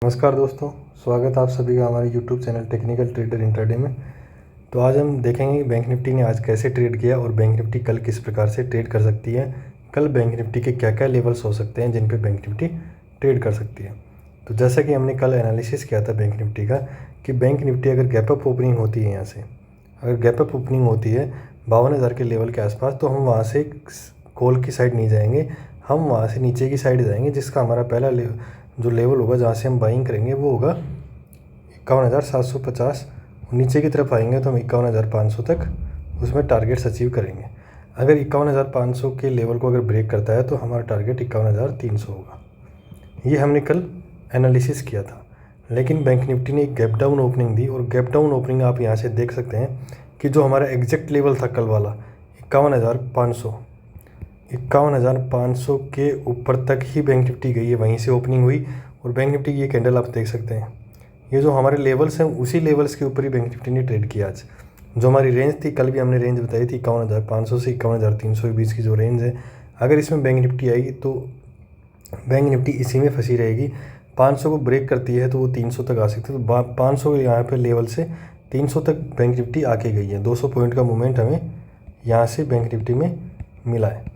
नमस्कार दोस्तों, स्वागत है आप सभी का हमारे YouTube channel technical trader intraday में। तो आज हम देखेंगे बैंक निफ्टी ने आज कैसे ट्रेड किया और बैंक निफ्टी कल किस प्रकार से ट्रेड कर सकती है। कल बैंक निफ्टी के क्या क्या लेवल्स हो सकते हैं जिन पे बैंक निफ्टी ट्रेड कर सकती है। तो जैसा कि हमने कल एनालिसिस किया था बैंक निफ्टी का कि बैंक निफ्टी अगर गैप अप ओपनिंग होती है, यहाँ से अगर गैप अप ओपनिंग होती है 52,000 के लेवल के आसपास, तो हम वहाँ से कॉल की साइड नहीं जाएंगे, हम वहाँ से नीचे की साइड जाएंगे, जिसका हमारा पहला जो लेवल होगा जहाँ से हम बाइंग करेंगे वो होगा 51,750। नीचे की तरफ आएंगे तो हम 51,500 तक उसमें टारगेट्स अचीव करेंगे। अगर 51,500 के लेवल को अगर ब्रेक करता है तो हमारा टारगेट 51,300 होगा। ये हमने कल एनालिसिस किया था। लेकिन बैंक निफ्टी ने एक गैप डाउन ओपनिंग दी और गैप डाउन ओपनिंग आप यहाँ से देख सकते हैं कि जो हमारा एग्जैक्ट लेवल था कल वाला 51,500 के ऊपर तक ही बैंक निफ्टी गई है, वहीं से ओपनिंग हुई। और बैंक निफ्टी की ये कैंडल आप देख सकते हैं, ये जो हमारे लेवल्स हैं उसी लेवल्स के ऊपर ही बैंक निफ्टी ने ट्रेड किया आज। जो हमारी रेंज थी, कल भी हमने रेंज बताई थी 51,500 से 51,300 के बीच की जो रेंज है, अगर इसमें बैंक निफ्टी आएगी तो बैंक निफ्टी इसी में फंसी रहेगी। 500 को ब्रेक करती है तो वो 300 तक आ सकती है। तो 500 के यहाँ पर लेवल से 300 तक बैंक निफ्टी आके गई है। 200 पॉइंट का मूवमेंट हमें यहाँ से बैंक निफ्टी में मिला है।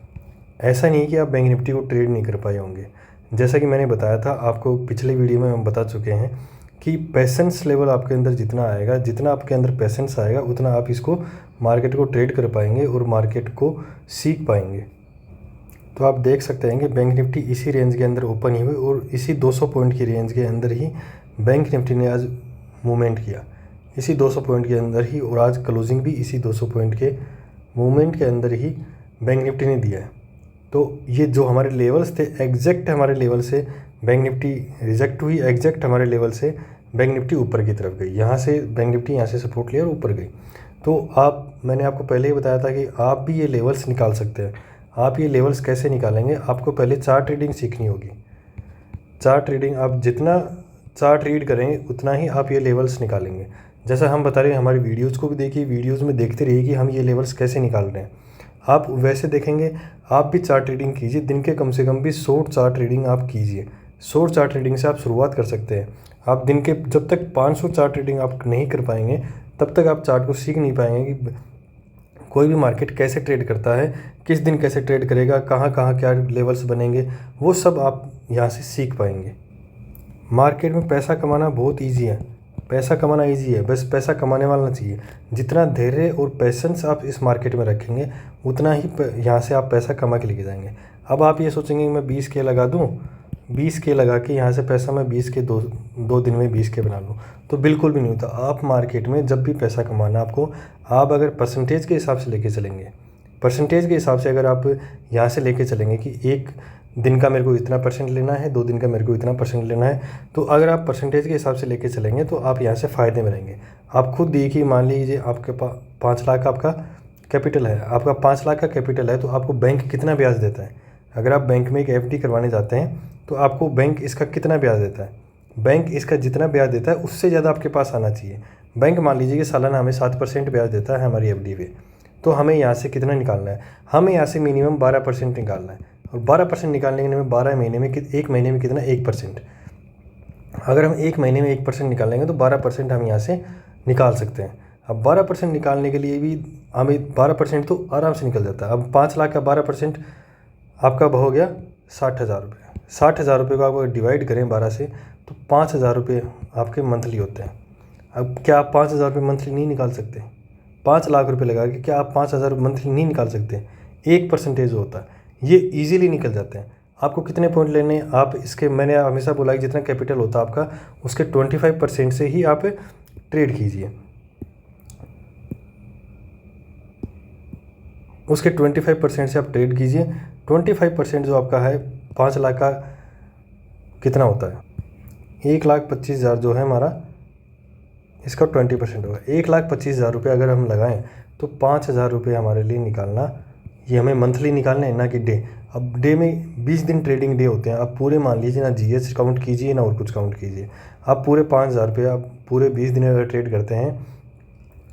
ऐसा नहीं कि आप बैंक निफ्टी को ट्रेड नहीं कर पाए होंगे। जैसा कि मैंने बताया था आपको पिछले वीडियो में, हम बता चुके हैं कि पेशेंस लेवल आपके अंदर जितना आएगा, जितना आपके अंदर पेशेंस आएगा, उतना आप इसको मार्केट को ट्रेड कर पाएंगे और मार्केट को सीख पाएंगे। तो आप देख सकते हैं कि बैंक निफ्टी इसी रेंज के अंदर ओपन ही हुई और इसी 200 पॉइंट की रेंज के अंदर ही बैंक निफ्टी ने आज मूवमेंट किया, इसी 200 पॉइंट के अंदर ही। और आज क्लोजिंग भी इसी 200 पॉइंट के मूवमेंट के अंदर ही बैंक निफ्टी ने दिया है। तो ये जो हमारे लेवल्स थे, एग्जैक्ट हमारे लेवल से बैंक निफ्टी रिजेक्ट हुई, एग्जैक्ट हमारे लेवल से बैंक निफ्टी ऊपर की तरफ गई। यहाँ से बैंक निफ्टी यहाँ से सपोर्ट लिया और ऊपर गई। तो मैंने आपको पहले ही बताया था कि आप भी ये लेवल्स निकाल सकते हैं। आप ये लेवल्स कैसे निकालेंगे? आपको पहले चार्ट रीडिंग सीखनी होगी। चार्ट रीडिंग, आप जितना चार्ट रीड करेंगे उतना ही आप ये लेवल्स निकालेंगे। जैसा हम बता रहे हैं, हमारी वीडियोज़ को भी देखिए, वीडियोज़ में देखते रहिए कि हम ये लेवल्स कैसे निकाल रहे हैं। आप वैसे देखेंगे, आप भी चार्ट रीडिंग कीजिए, दिन के कम से कम भी शॉर्ट चार्ट रीडिंग आप कीजिए। शॉर्ट चार्ट रीडिंग से आप शुरुआत कर सकते हैं। आप दिन के जब तक 500 चार्ट रीडिंग आप नहीं कर पाएंगे तब तक आप चार्ट को सीख नहीं पाएंगे कि कोई भी मार्केट कैसे ट्रेड करता है, किस दिन कैसे ट्रेड करेगा, कहाँ कहाँ क्या लेवल्स बनेंगे, वो सब आप यहाँ से सीख पाएंगे। मार्केट में पैसा कमाना बहुत ईजी है, पैसा कमाना ईजी है, बस पैसा कमाने वाला चाहिए। जितना धैर्य और पेशेंस आप इस मार्केट में रखेंगे उतना ही यहाँ से आप पैसा कमा के लेके जाएंगे। अब आप ये सोचेंगे मैं 20 के लगा दूँ, 20 के लगा के यहाँ से पैसा मैं 20 के दो दिन में 20 के बना लूँ, तो बिल्कुल भी नहीं होता। आप मार्केट में जब भी पैसा कमाना आपको, आप अगर परसेंटेज के हिसाब से लेके चलेंगे, परसेंटेज के हिसाब से अगर आप यहाँ से लेके चलेंगे कि एक दिन का मेरे को इतना परसेंट लेना है, 2 दिन का मेरे को इतना परसेंट लेना है, तो अगर आप परसेंटेज के हिसाब से लेके चलेंगे तो आप यहाँ से फ़ायदे में रहेंगे। आप खुद देखिए, मान लीजिए आपके पास 5 लाख आपका कैपिटल है, आपका 5 लाख का कैपिटल है, तो आपको बैंक कितना ब्याज देता है? अगर आप बैंक में एक FD करवाने जाते हैं तो आपको बैंक इसका कितना ब्याज देता है? बैंक इसका जितना ब्याज देता है उससे ज़्यादा आपके पास आना चाहिए। बैंक मान लीजिए कि सालाना हमें 7% ब्याज देता है हमारी FD पे, तो हमें यहाँ से कितना निकालना है? हमें यहाँ से मिनिमम 12% निकालना है। और 12% निकालने के लिए हमें 12 महीने में एक महीने में कितना? 1%। अगर हम एक महीने में 1% निकालेंगे तो 12% हम यहाँ से निकाल सकते हैं। अब 12% निकालने के लिए भी हमें 12% तो आराम से निकल जाता है। अब 5 लाख का 12% आपका हो गया 60,000 रुपये। 60,000 रुपये को आप अगर डिवाइड करें 12 से तो 5,000 रुपये आपके मंथली होते हैं। अब क्या आप 5,000 रुपये मंथली नहीं निकाल सकते? 5 लाख रुपये लगा के क्या आप 5,000 मंथली नहीं निकाल सकते? 1% होता है, ये इजीली निकल जाते हैं। आपको कितने पॉइंट लेने हैं? आप इसके, मैंने हमेशा बोला कि जितना कैपिटल होता है आपका उसके 25% से ही आप ट्रेड कीजिए। उसके 25% से आप ट्रेड कीजिए। 25% जो आपका है 5 लाख का कितना होता है? 1,25,000 जो है हमारा, इसका 20% होगा। 1,25,000 रुपये अगर हम लगाएं तो 5,000 रुपये हमारे लिए निकालना, ये हमें मंथली निकालना है, ना कि डे। अब डे में 20 दिन ट्रेडिंग डे होते हैं। आप पूरे मान लीजिए, ना GH काउंट कीजिए ना और कुछ काउंट कीजिए, आप पूरे 5,000 रुपये आप पूरे 20 दिन अगर ट्रेड करते हैं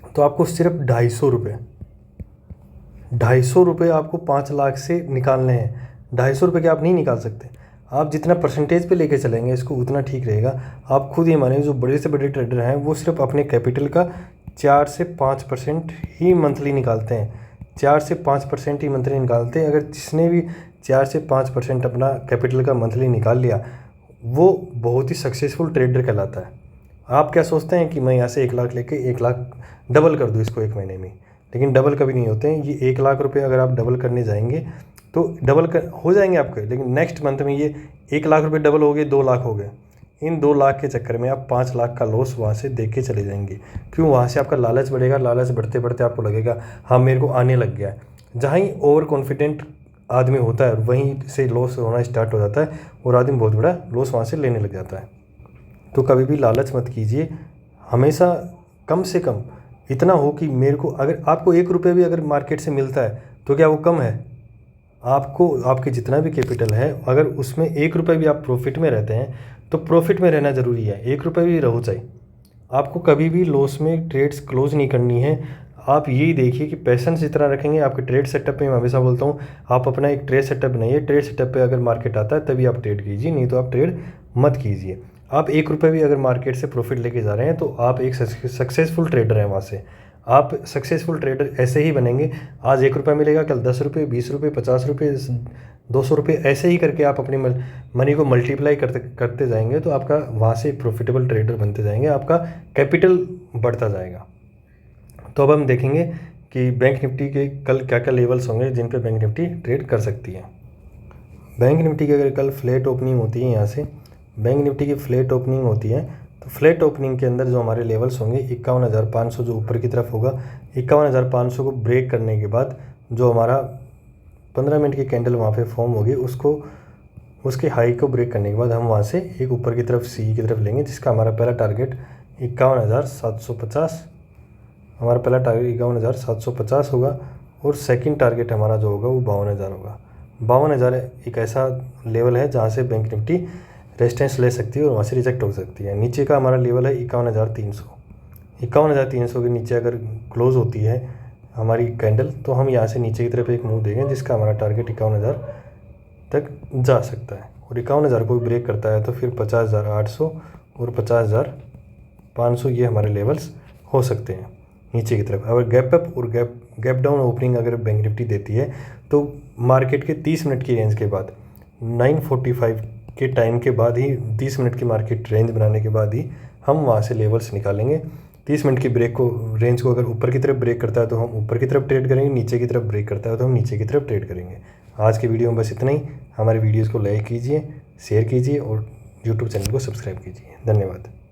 तो आपको सिर्फ 250 रुपये आपको 5 लाख से निकालने हैं। 250 रुपये के आप नहीं निकाल सकते। आप जितना परसेंटेज पे लेके चलेंगे इसको उतना ठीक रहेगा। आप खुद ही मानिए जो बड़े से बड़े ट्रेडर हैं वो सिर्फ अपने कैपिटल का 4 से 5% ही मंथली निकालते हैं, 4 से 5% ही मंथली निकालते हैं। अगर जिसने भी 4 से 5% अपना कैपिटल का मंथली निकाल लिया वो बहुत ही सक्सेसफुल ट्रेडर कहलाता है। आप क्या सोचते हैं कि मैं यहाँ से 1 लाख लेके 1 लाख डबल कर दूँ इसको 1 महीने में, लेकिन डबल कभी नहीं होते हैं। ये 1 लाख रुपये अगर आप डबल करने जाएंगे तो डबल हो जाएंगे आपके, लेकिन नेक्स्ट मंथ में ये 1 लाख रुपये डबल हो गए, 2 लाख हो गए। इन 2 लाख के चक्कर में आप 5 लाख का लॉस वहाँ से देख के चले जाएंगे। क्यों? वहाँ से आपका लालच बढ़ेगा, लालच बढ़ते बढ़ते आपको लगेगा हाँ मेरे को आने लग गया है। जहाँ ही ओवर कॉन्फिडेंट आदमी होता है वहीं से लॉस होना स्टार्ट हो जाता है और आदमी बहुत बड़ा लॉस वहाँ से लेने लग जाता है। तो कभी भी लालच मत कीजिए, हमेशा कम से कम इतना हो कि मेरे को, अगर आपको 1 रुपये भी अगर मार्केट से मिलता है तो क्या वो कम है? आपको आपके जितना भी कैपिटल है अगर उसमें 1 रुपये भी आप प्रॉफिट में रहते हैं तो प्रॉफिट में रहना ज़रूरी है, 1 रुपये भी रहो चाहिए। आपको कभी भी लॉस में ट्रेड्स क्लोज नहीं करनी है। आप यही देखिए कि पैसेंस जितना रखेंगे आपके ट्रेड सेटअप पे, मैं हमेशा बोलता हूँ आप अपना एक ट्रेड सेटअप बनाइए। ट्रेड सेटअप पे अगर मार्केट आता है तभी आप ट्रेड कीजिए, नहीं तो आप ट्रेड मत कीजिए। आप 1 रुपये भी अगर मार्केट से प्रॉफिट लेके जा रहे हैं तो आप एक सक्सेसफुल ट्रेडर हैं। वहाँ से आप सक्सेसफुल ट्रेडर ऐसे ही बनेंगे। आज 1 रुपये मिलेगा, कल 10 रुपये, 20 रुपये, 50 रुपये, 200 रुपये, ऐसे ही करके आप अपनी मनी को मल्टीप्लाई करते जाएंगे तो आपका वहाँ से प्रॉफिटेबल ट्रेडर बनते जाएंगे, आपका कैपिटल बढ़ता जाएगा। तो अब हम देखेंगे कि बैंक निफ्टी के कल क्या क्या लेवल्स होंगे जिन पे बैंक निफ्टी ट्रेड कर सकती है। बैंक निफ्टी की अगर कल फ्लैट ओपनिंग होती है, यहाँ से बैंक निफ्टी की फ्लैट ओपनिंग होती है तो फ्लैट ओपनिंग के अंदर जो हमारे लेवल्स होंगे 51,500 जो ऊपर की तरफ होगा, 51,500 को ब्रेक करने के बाद जो हमारा 15 मिनट की कैंडल वहाँ पे फॉर्म होगी उसके हाई को ब्रेक करने के बाद हम वहाँ से एक ऊपर की तरफ सी की तरफ लेंगे, जिसका हमारा पहला टारगेट 51,750, हमारा पहला टारगेट 51,750 होगा और सेकंड टारगेट हमारा जो होगा वो 52,000 होगा। 52,000 एक ऐसा लेवल है जहाँ से बैंक निफ्टी रेजिस्टेंस ले सकती है और वहाँ से रिजेक्ट हो सकती है। नीचे का हमारा लेवल है 51,300। 51,300 के नीचे अगर क्लोज होती है हमारी कैंडल तो हम यहाँ से नीचे की तरफ एक मूव देंगे, जिसका हमारा टारगेट 51,000 तक जा सकता है। और 51,000 को ब्रेक करता है तो फिर 50,800 और 50,500 ये हमारे लेवल्स हो सकते हैं नीचे की तरफ। अगर गैप अप और गैप डाउन ओपनिंग अगर बैंक निफ्टी देती है तो मार्केट के 30 मिनट की रेंज के बाद 9:45 के टाइम के बाद ही 30 मिनट की मार्केट रेंज बनाने के बाद ही हम वहाँ से लेवल्स निकालेंगे। 30 मिनट की ब्रेक को रेंज को अगर ऊपर की तरफ ब्रेक करता है तो हम ऊपर की तरफ ट्रेड करेंगे, नीचे की तरफ ब्रेक करता है तो हम नीचे की तरफ ट्रेड करेंगे। आज की वीडियो में बस इतना ही। हमारे वीडियोज़ को लाइक कीजिए, शेयर कीजिए और यूट्यूब चैनल को सब्सक्राइब कीजिए। धन्यवाद।